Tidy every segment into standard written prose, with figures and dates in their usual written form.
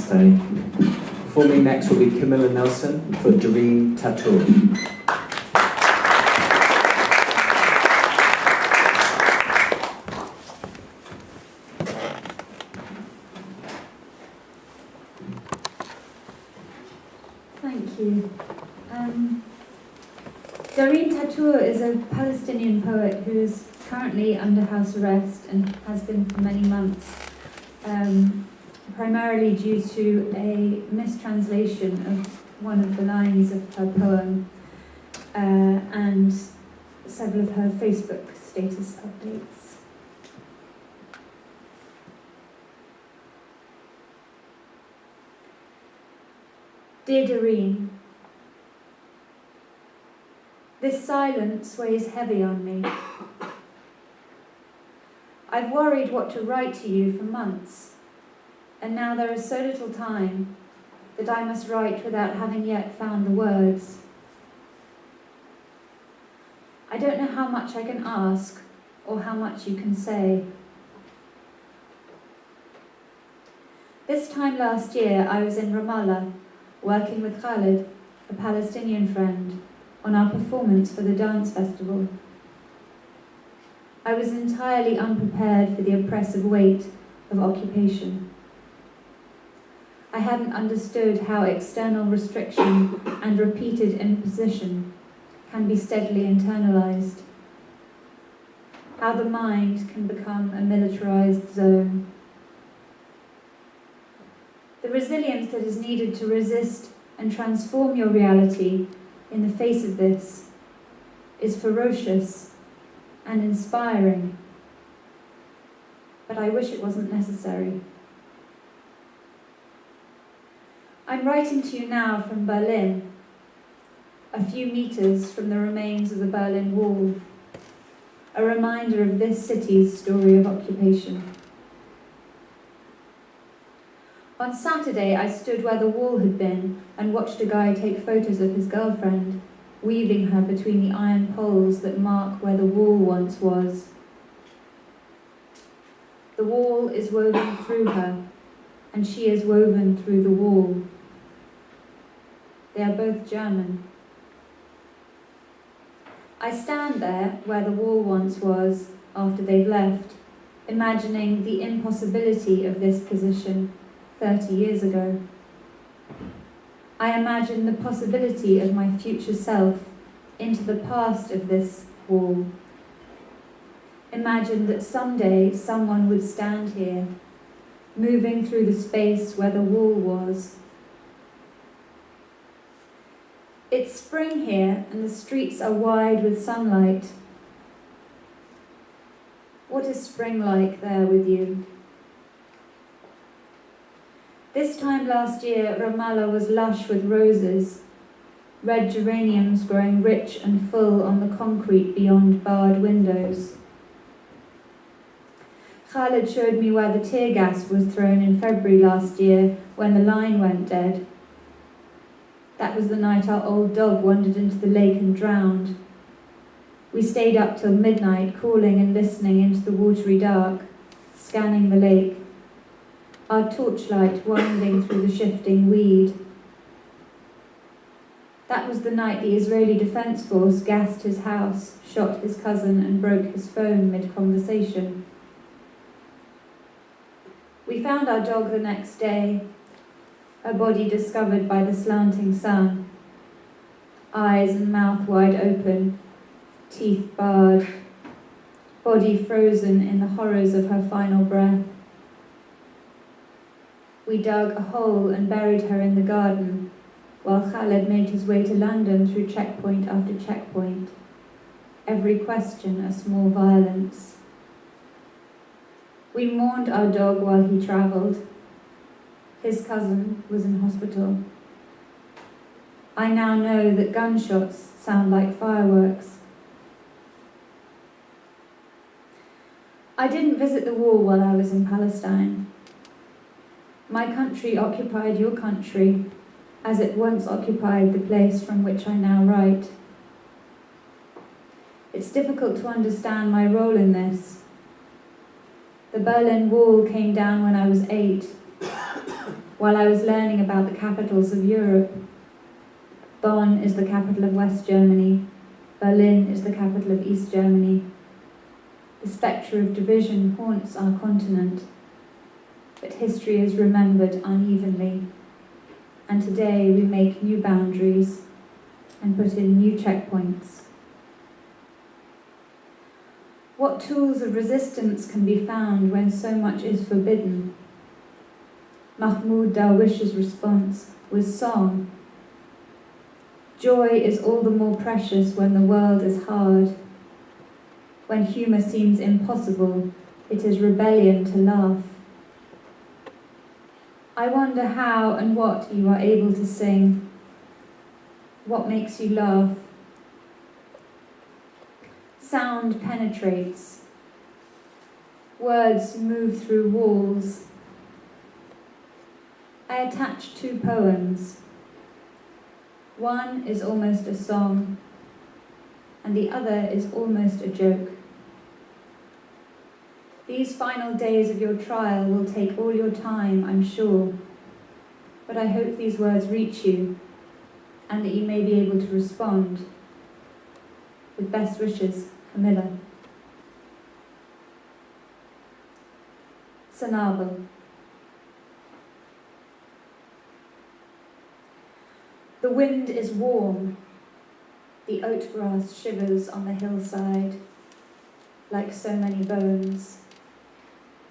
Danny. Performing next will be Camilla Nelson for Dareen Tatour. Thank you. Dareen Tatour is a Palestinian poet who is currently under house arrest and has been for many months, primarily due to a mistranslation of one of the lines of her poem and several of her Facebook status updates. Dear Dareen, this silence weighs heavy on me. I've worried what to write to you for months, and now there is so little time that I must write without having yet found the words. I don't know how much I can ask or how much you can say. This time last year, I was in Ramallah, working with Khaled, a Palestinian friend, on our performance for the dance festival. I was entirely unprepared for the oppressive weight of occupation. I hadn't understood how external restriction and repeated imposition can be steadily internalized, how the mind can become a militarized zone. The resilience that is needed to resist and transform your reality in the face of this is ferocious and inspiring, but I wish it wasn't necessary. I'm writing to you now from Berlin, a few meters from the remains of the Berlin Wall, a reminder of this city's story of occupation. On Saturday, I stood where the wall had been and watched a guy take photos of his girlfriend, weaving her between the iron poles that mark where the wall once was. The wall is woven through her, and she is woven through the wall. They are both German. I stand there where the wall once was after they've left, imagining the impossibility of this position 30 years ago. I imagine the possibility of my future self into the past of this wall. Imagine that someday someone would stand here, moving through the space where the wall was. It's spring here and the streets are wide with sunlight. What is spring like there with you? This time last year, Ramallah was lush with roses, red geraniums growing rich and full on the concrete beyond barred windows. Khaled showed me where the tear gas was thrown in February last year when the line went dead. That was the night our old dog wandered into the lake and drowned. We stayed up till midnight, calling and listening into the watery dark, scanning the lake, our torchlight winding through the shifting weed. That was the night the Israeli Defense Force gassed his house, shot his cousin and broke his phone mid-conversation. We found our dog the next day, her body discovered by the slanting sun, eyes and mouth wide open, teeth barred, body frozen in the horrors of her final breath. We dug a hole and buried her in the garden, while Khaled made his way to London through checkpoint after checkpoint, every question a small violence. We mourned our dog while he travelled. His cousin was in hospital. I now know that gunshots sound like fireworks. I didn't visit the wall while I was in Palestine. My country occupied your country, as it once occupied the place from which I now write. It's difficult to understand my role in this. The Berlin Wall came down when I was 8. while I was learning about the capitals of Europe. Bonn is the capital of West Germany. Berlin is the capital of East Germany. The spectre of division haunts our continent, but history is remembered unevenly, and today we make new boundaries and put in new checkpoints. What tools of resistance can be found when so much is forbidden? Mahmoud Darwish's response was song. Joy is all the more precious when the world is hard. When humour seems impossible, it is rebellion to laugh. I wonder how and what you are able to sing. What makes you laugh? Sound penetrates. Words move through walls. I attach two poems. One is almost a song, and the other is almost a joke. These final days of your trial will take all your time, I'm sure, but I hope these words reach you, and that you may be able to respond. With best wishes, Camilla. Sanabo. The wind is warm. The oat grass shivers on the hillside, like so many bones,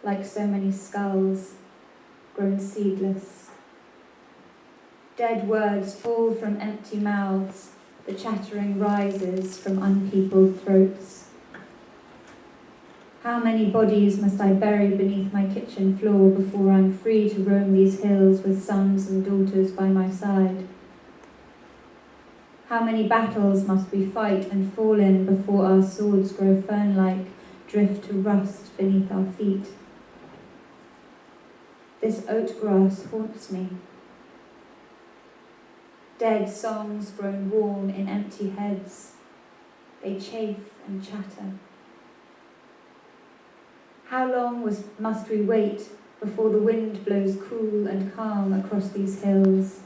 like so many skulls, grown seedless. Dead words fall from empty mouths, the chattering rises from unpeopled throats. How many bodies must I bury beneath my kitchen floor before I'm free to roam these hills with sons and daughters by my side? How many battles must we fight and fall in before our swords grow fern-like, drift to rust beneath our feet? This oat grass haunts me. Dead songs grown warm in empty heads. They chafe and chatter. How long must we wait before the wind blows cool and calm across these hills?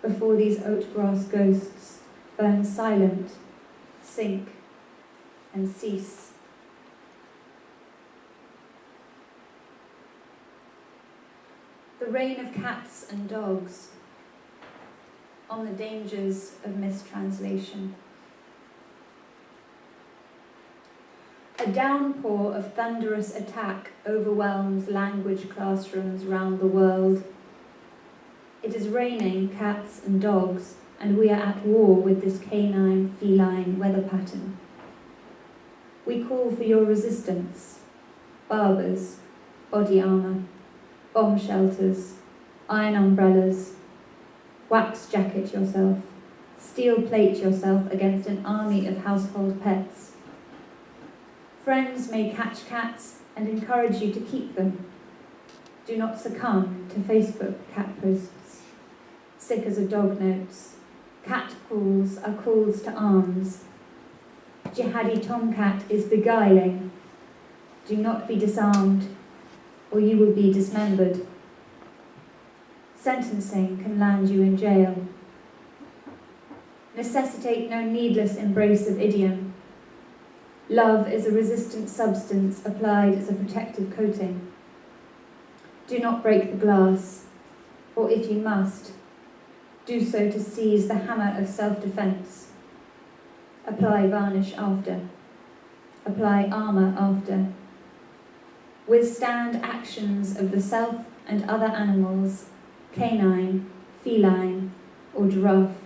Before these oat grass ghosts burn silent, sink, and cease. The reign of cats and dogs, on the dangers of mistranslation. A downpour of thunderous attack overwhelms language classrooms round the world. It is raining cats and dogs, and we are at war with this canine, feline weather pattern. We call for your resistance. Barbers, body armour, bomb shelters, iron umbrellas. Wax jacket yourself, steel plate yourself against an army of household pets. Friends may catch cats and encourage you to keep them. Do not succumb to Facebook cat posts. Sick as a dog notes. Cat calls are calls to arms. Jihadi tomcat is beguiling. Do not be disarmed, or you will be dismembered. Sentencing can land you in jail. Necessitate no needless embrace of idiom. Love is a resistant substance applied as a protective coating. Do not break the glass, or if you must, do so to seize the hammer of self-defense. Apply varnish after. Apply armor after. Withstand actions of the self and other animals, canine, feline, or giraffe.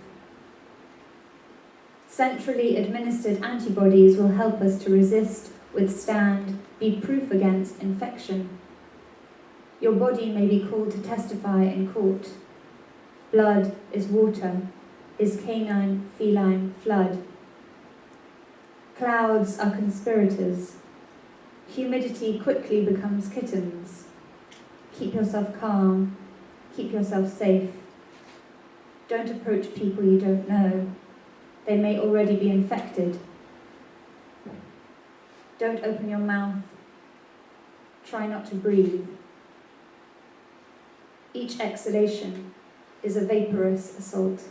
Centrally administered antibodies will help us to resist, withstand, be proof against infection. Your body may be called to testify in court. Blood is water, is canine, feline flood. Clouds are conspirators. Humidity quickly becomes kittens. Keep yourself calm. Keep yourself safe. Don't approach people you don't know. They may already be infected. Don't open your mouth. Try not to breathe. Each exhalation is a vaporous assault.